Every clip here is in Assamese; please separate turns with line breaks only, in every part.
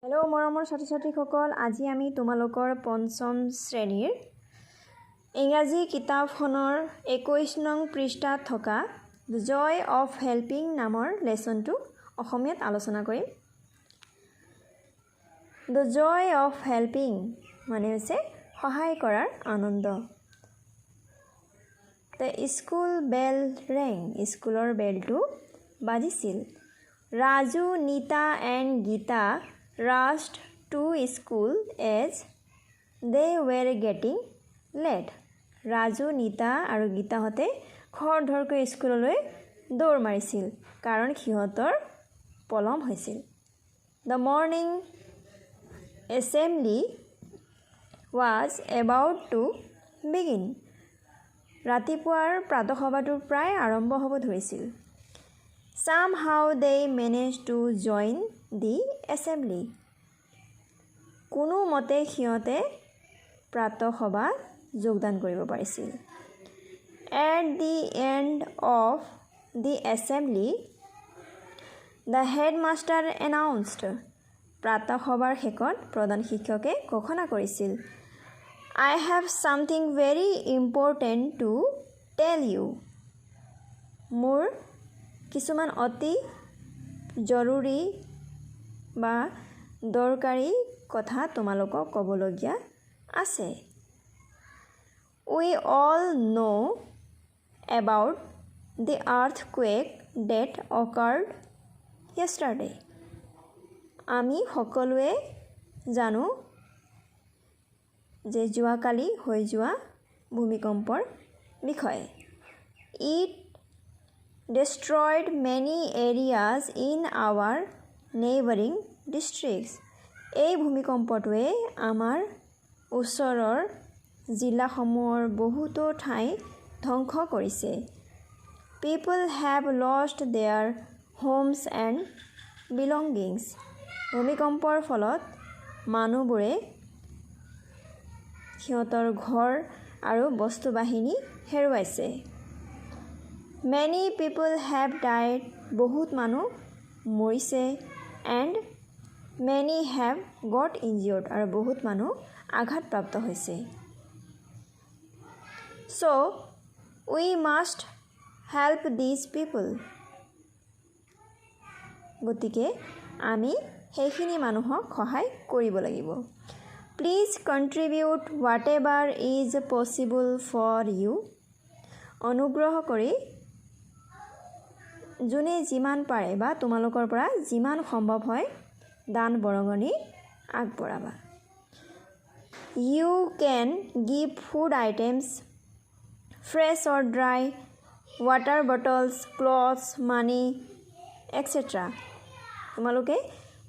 হেল্ল' মৰমৰ ছাত্ৰ-ছাত্ৰীসকল, আজি আমি তোমালোকৰ পঞ্চম শ্ৰেণীৰ ইংৰাজী কিতাপখনৰ 21 নং পৃষ্ঠাত থকা জয় অফ হেল্পিং নামৰ লেচনটো অসমীয়াত আলোচনা কৰিম। দ্য জয় অফ হেল্পিং মানে হৈছে সহায় কৰাৰ আনন্দ। দ্য স্কুল বেল ৰেং, স্কুলৰ বেলটো বাজিছিল। Raju, Nita and Gita rushed to school as they were getting late. Raju, Nita আৰু গীতাহঁতে খৰধৰকৈ স্কুললৈ দৌৰ মাৰিছিল কাৰণ সিহঁতৰ পলম হৈছিল। The morning assembly was about to begin. ৰাতিপুৱাৰ প্ৰাতঃসভাটো প্ৰায় আৰম্ভ হ'ব ধৰিছিল। Somehow they managed to join the assembly. কোনো মতে সিহঁতে প্ৰাতঃসভাত যোগদান কৰিব পাৰিছিল। At the end of the assembly, the headmaster announced. প্ৰাতঃসভাৰ শেষত প্ৰধান শিক্ষকে ঘোষণা কৰিছিল, I have something very important to tell you. মোৰ কিছুমান অতি জৰুৰী বা দৰকাৰী কথা তোমালোকক ক'বলগীয়া আছে। We all know about the earthquake that occurred yesterday. আমি সকলোৱে জানো যে যোৱাকালি হৈ যোৱা ভূমিকম্পৰ বিষয়ে। It destroyed many areas in our neighboring districts. এই ভূমিকম্পটোৱে আমাৰ ওচৰৰ জিলাসমূহৰ বহুতো ঠাই ধ্বংস কৰিছে। People have lost their homes and belongings. ভূমিকম্পৰ ফলত মানুহবোৰে সিহঁতৰ ঘৰ আৰু বস্তু বাহিনী হেৰুৱাইছে। Many people have died. বহুত মানুহ মৰিছে and many have got injured. আৰু বহুত মানুহ আঘাতপ্ৰাপ্ত হৈছে। So, we must help these people. গতিকে আমি সেইখিনি মানুহক সহায় কৰিব লাগিব। Please contribute whatever is possible for you. অনুগ্ৰহ কৰি যোনে যিমান পাৰে বা তোমালোকৰ পৰা যিমান সম্ভৱ হয় দান বৰঙণি আগবঢ়াবা। You can give food items, fresh or dry, water bottles, clothes, money, etc. তোমালোকে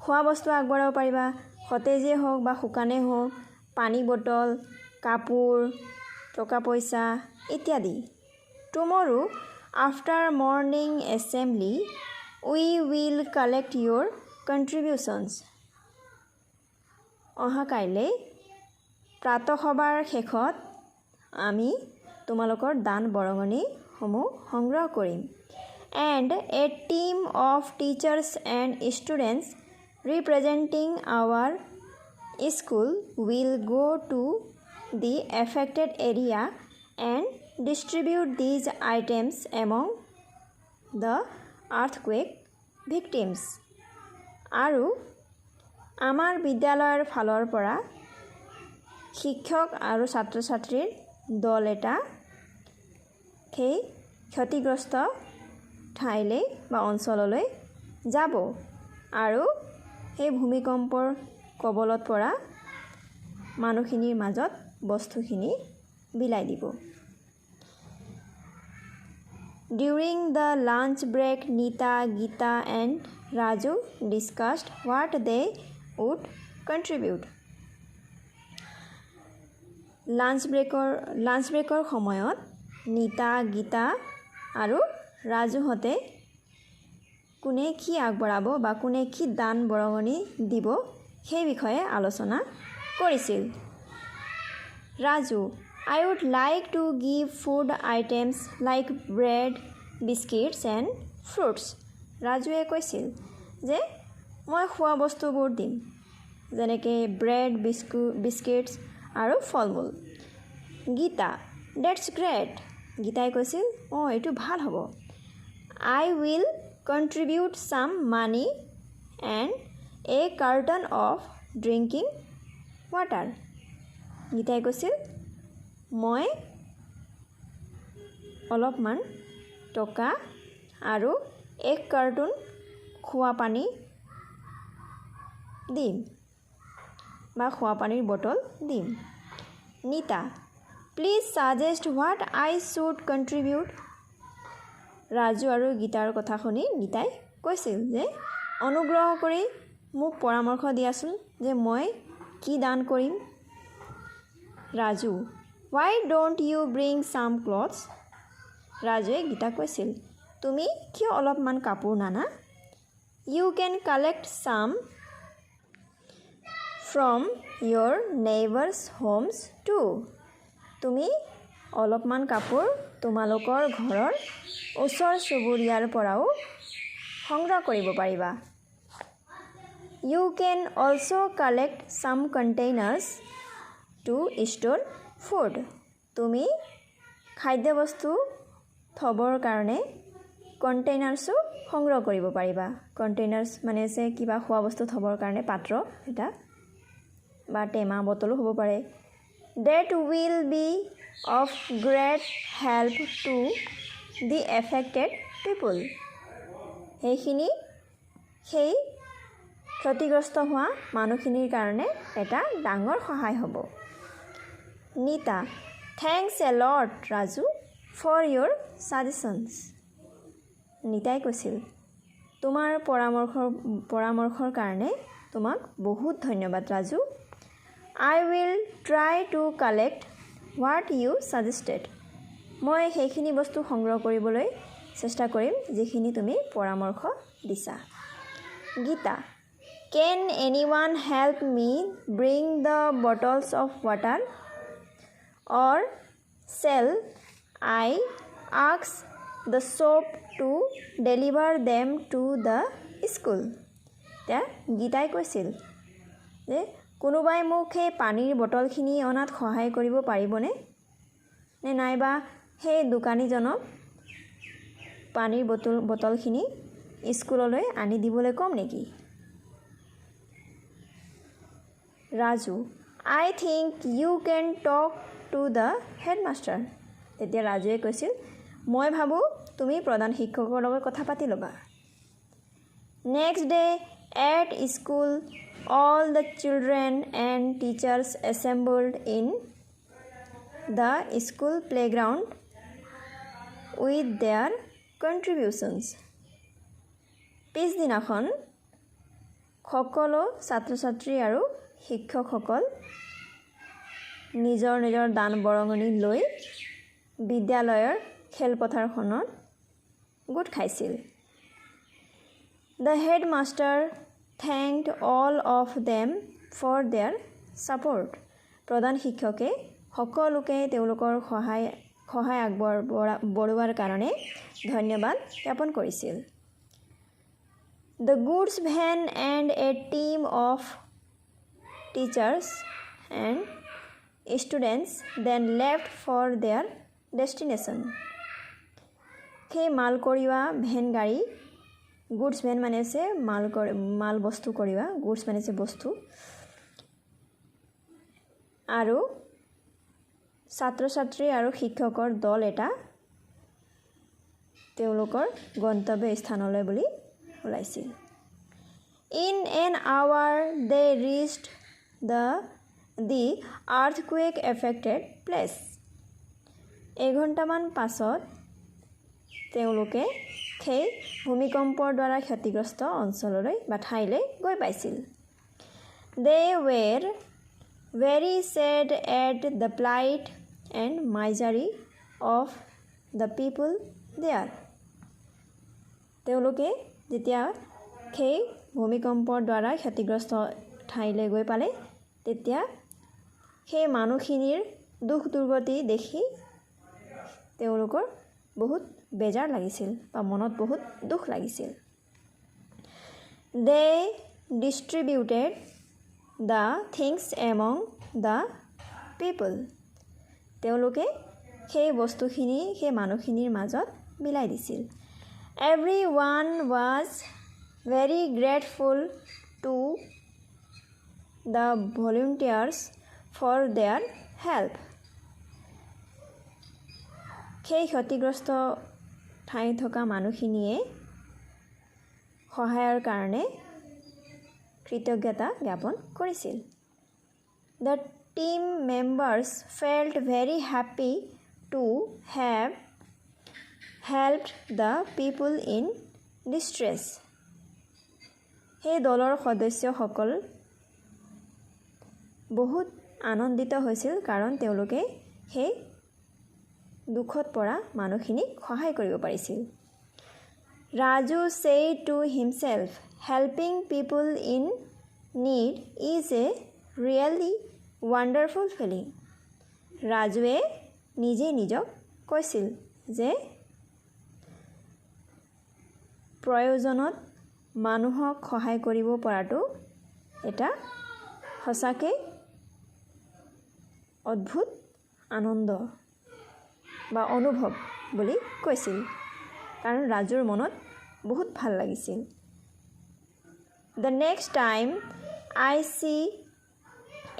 খোৱা বস্তু আগবঢ়াব পাৰিবা, সতেজেই হওক বা শুকানেই হওক, পানী বটল, কাপোৰ, টকা পইচা ইত্যাদি। Tomorrow, after morning assembly, we will collect your contributions. অহা কাইলৈ প্ৰাতঃসভাৰ শেষত আমি তোমালোকৰ দান বৰঙণিসমূহ সংগ্ৰহ কৰিম। And a team of teachers and students representing our school will go to the affected area and distribute these items among the earthquake victims. আৰু আমাৰ বিদ্যালয়ৰ ফালৰ পৰা শিক্ষক আৰু ছাত্ৰ-ছাত্ৰীৰ দল এটা সেই ক্ষতিগ্ৰস্ত ঠাইলৈ বা অঞ্চললৈ যাব আৰু সেই ভূমিকম্পৰ কবলত পৰা মানুহখিনিৰ মাজত বস্তুখিনি বিলাই দিব। During the lunch break, Nita, Geeta and Raju discussed what they would contribute. Lunch ব্ৰেকৰ সময়ত নীতা, গীতা আৰু ৰাজুহঁতে কোনে কি আগবঢ়াব বা কোনে কি দান বৰঙণি দিব সেই বিষয়ে আলোচনা কৰিছিল। Raju, I would like to give food items like bread, biscuits and fruits. ৰাজুৱে কৈছিল যে মই খোৱা বস্তুবোৰ দিম যেনেকৈ ব্ৰেড বিস্কিটছ আৰু ফল মূল গীতা ডেটছ গ্ৰেট গীতাই কৈছিল অঁ এইটো ভাল হ'ব I will contribute some money and a carton of drinking water গীতাই কৈছিল মই অলপমান টকা আৰু এক কাৰ্টুন খোৱা পানী দিম বা খোৱা পানীৰ বটল দিম Nita please suggest what I should contribute Raju আৰু গীতাৰ কথা শুনি নীতাই কৈছিল যে অনুগ্ৰহ কৰি মোক পৰামৰ্শ দিয়াচোন যে মই কি দান কৰিম Raju why don't you bring some clothes ৰাজুৱে গীতাক কৈছিল তুমি কিয় অলপমান কাপোৰ নানা you can collect some from your neighbors homes too তুমি অলপমান কাপোৰ তোমালোকৰ ঘৰৰ ওচৰ চুবুৰীয়াৰ পৰাও সংগ্ৰহ কৰিব পাৰিবা you can also collect some containers to store food তুমি খাদ্যবস্তু থবৰ কাৰণে কণ্টেইনাৰ্ছো সংগ্ৰহ কৰিব পাৰিবা কণ্টেইনাৰ্ছ মানে আছে কিবা খোৱা বস্তু থবৰ কাৰণে পাত্ৰ এটা বা টেমা বটলো হ'ব পাৰে that will be of great help to the affected people সেইখিনি সেই ক্ষতিগ্ৰস্ত হোৱা মানুহখিনিৰ কাৰণে এটা ডাঙৰ সহায় হ'ব Nita thanks a lot Raju for your suggestions নীতাই কৈছিল তোমাৰ পৰামৰ্শৰ কাৰণে তোমাক বহুত ধন্যবাদ Raju I will try to collect what you suggested মই সেইখিনি বস্তু সংগ্ৰহ কৰিবলৈ চেষ্টা কৰিম যিখিনি তুমি পৰামৰ্শ দিছা Gita can anyone help me bring the bottles of water or shall I ask the shop to deliver them to the school তে গীতাই কৈছিল যে কোনোবাই মোক সেই পানীৰ বটলখিনি অনাত সহায় কৰিব পাৰিবনে নে নাইবা সেই দোকানীজনক পানীৰ বটলখিনি স্কুললৈ আনি দিবলৈ কম নেকি Raju I think you can talk to the headmaster তেতিয়া ৰাজুৱে কৈছিল মই ভাবোঁ তুমি প্ৰধান শিক্ষকৰ লগত কথা পাতি ল'বা next day at school all the children and teachers assembled in the school playground with their contributions পিছদিনাখন সকলো ছাত্ৰ ছাত্ৰী আৰু শিক্ষকসকল নিজৰ নিজৰ দান বৰঙণি লৈ বিদ্যালয়ৰ খেলপথাৰখনত গোট খাইছিল The headmaster thanked all of them for their support প্ৰধান শিক্ষকে সকলোকে তেওঁলোকৰ সহায় আগবঢ়োৱাৰ কাৰণে ধন্যবাদ জ্ঞাপন কৰিছিল The goods van and a team of teachers and students then left for their destination সেই মাল কঢ়িওৱা ভেন গাড়ী গুডছ ভেন মানে আছে মাল বস্তু কঢ়িওৱা গুডছ মানে আছে বস্তু আৰু ছাত্ৰ ছাত্ৰী আৰু শিক্ষকৰ দল এটা তেওঁলোকৰ গন্তব্য স্থানলৈ বুলি ওলাইছিল In an hour they reached the earthquake affected place এঘণ্টামান পাছত তেওঁলোকে সেই ভূমিকম্পৰ দ্বাৰা ক্ষতিগ্ৰস্ত অঞ্চললৈ বা ঠাইলৈ গৈ পাইছিল They were very sad at the plight and misery of the people there তেওঁলোকে যেতিয়া সেই ভূমিকম্পৰ দ্বাৰা ক্ষতিগ্ৰস্ত ঠাইলৈ গৈ পালে তেতিয়া সেই মানুহখিনিৰ দুখ দুৰ্গতি দেখি তেওঁলোকৰ বহুত বেজাৰ লাগিছিল বা মনত বহুত দুখ লাগিছিল They distributed the things among the people. তেওঁলোকে সেই বস্তুখিনি সেই মানুহখিনিৰ মাজত মিলাই দিছিল. Everyone was very grateful to the volunteers for their help. সেই ক্ষতিগ্ৰস্ত ঠাই থকা মানুহখিনিয়ে সহায়ৰ কাৰণে কৃতজ্ঞতা জ্ঞাপন কৰিছিল. The team members felt very happy to have helped the people in distress. সেই দলৰ সদস্যসকল বহুত আনন্দিত হৈছিল কাৰণ তেওঁলোকে সেই দুখত পৰা মানুহখিনিক সহায় কৰিব পাৰিছিল. Raju said to himself, helping people in need is a really wonderful feeling. ৰাজুৱে নিজে নিজক কৈছিল যে প্ৰয়োজনত মানুহক সহায় কৰিব পৰাটো এটা সঁচাকৈ অদ্ভুত আনন্দ বা অনুভৱ বুলি কৈছিল কাৰণ ৰাজুৰ মনত বহুত ভাল লাগিছিল. The next time I see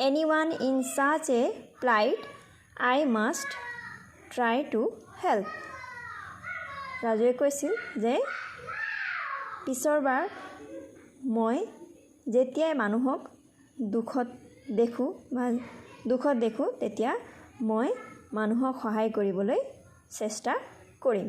anyone in such a plight, I must try to help. ৰাজুৱে কৈছিল যে পিছৰবাৰ মই যেতিয়াই মানুহক দুখত দেখোঁ তেতিয়া মই মানুহক সহায় কৰিবলৈ চেষ্টা কৰিম.